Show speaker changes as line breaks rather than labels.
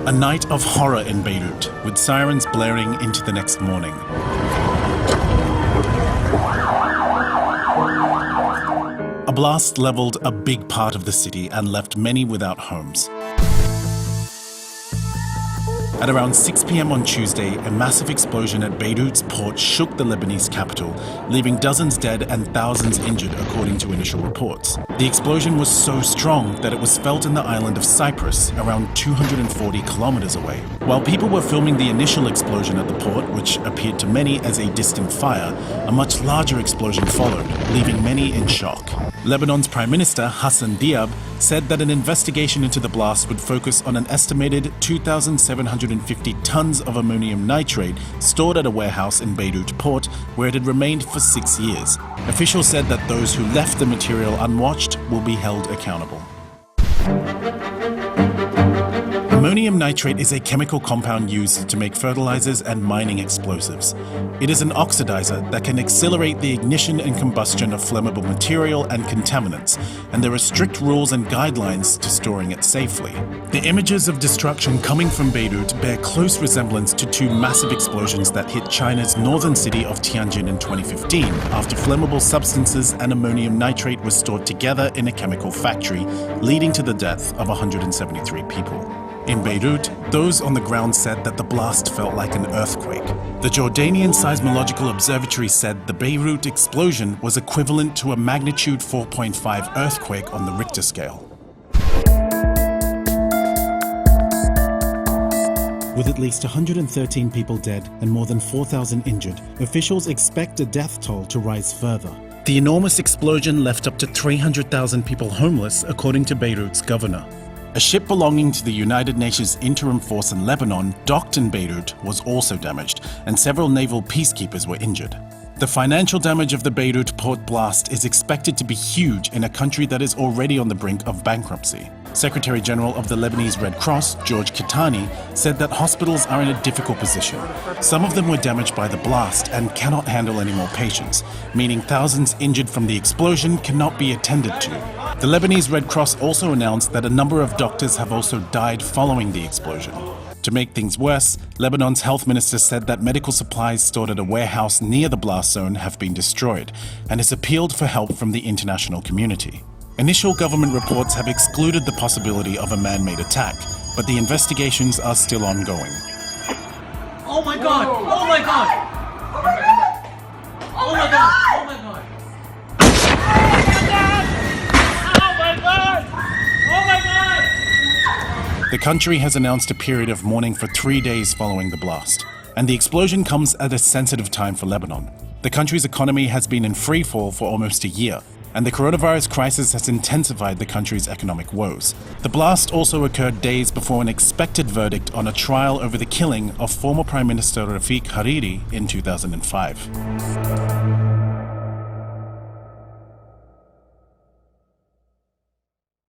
A night of horror in Beirut, with sirens blaring into the next morning. A blast leveled a big part of the city and left many without homes. At around 6 p.m. on Tuesday, a massive explosion at Beirut's port shook the Lebanese capital, leaving dozens dead and thousands injured according to initial reports. The explosion was so strong that it was felt in the island of Cyprus, around 240 kilometers away. While people were filming the initial explosion at the port, which appeared to many as a distant fire, a much larger explosion followed, leaving many in shock. Lebanon's Prime Minister Hassan Diab said that an investigation into the blast would focus on an estimated 2,750 tons of ammonium nitrate stored at a warehouse in Beirut port, where it had remained for 6 years. Officials said that those who left the material unwatched will be held accountable. Ammonium nitrate is a chemical compound used to make fertilizers and mining explosives. It is an oxidizer that can accelerate the ignition and combustion of flammable material and contaminants, and there are strict rules and guidelines to storing it safely. The images of destruction coming from Beirut bear close resemblance to two massive explosions that hit China's northern city of Tianjin in 2015, after flammable substances and ammonium nitrate were stored together in a chemical factory, leading to the death of 173 people. In Beirut, those on the ground said that the blast felt like an earthquake. The Jordanian Seismological Observatory said the Beirut explosion was equivalent to a magnitude 4.5 earthquake on the Richter scale. With at least 113 people dead and more than 4,000 injured, officials expect the death toll to rise further. The enormous explosion left up to 300,000 people homeless, according to Beirut's governor. A ship belonging to the United Nations Interim Force in Lebanon, docked in Beirut, was also damaged, and several naval peacekeepers were injured. The financial damage of the Beirut port blast is expected to be huge in a country that is already on the brink of bankruptcy. Secretary General of the Lebanese Red Cross, George Kitani, said that hospitals are in a difficult position. Some of them were damaged by the blast and cannot handle any more patients, meaning thousands injured from the explosion cannot be attended to. The Lebanese Red Cross also announced that a number of doctors have also died following the explosion. To make things worse, Lebanon's health minister said that medical supplies stored at a warehouse near the blast zone have been destroyed, and has appealed for help from the international community. Initial government reports have excluded the possibility of a man-made attack, but the investigations are still ongoing.
Oh my God! Oh my God! Oh my God! Oh my God! Oh my God!
The country has announced a period of mourning for 3 days following the blast, and the explosion comes at a sensitive time for Lebanon. The country's economy has been in free fall for almost a year, and the coronavirus crisis has intensified the country's economic woes. The blast also occurred days before an expected verdict on a trial over the killing of former Prime Minister Rafik Hariri in 2005.